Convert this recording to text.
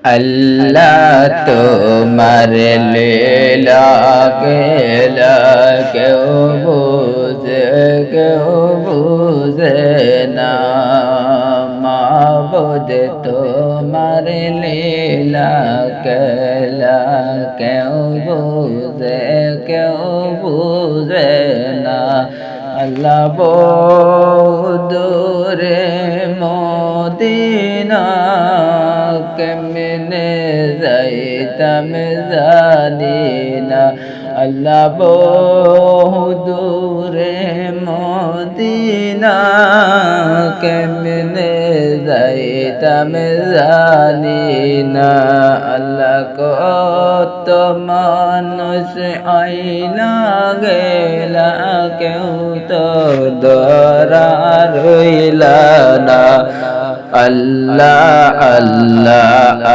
আল্লাহ তোমার লীলা খেলা কেউ বুঝে না মাবুদ তোমার লীলা খেলা কেউ বুঝে না আল্লাহ দূরে মদিনা কেমনে যাইতাম জানি না আল্লাহ দূরে মদিনা কেমনে যাইতাম জানি না আল্লাহ কত মানুষ আইলা গেলা কেউ তো ধরা রইলা না আল্লাহ আল্লাহ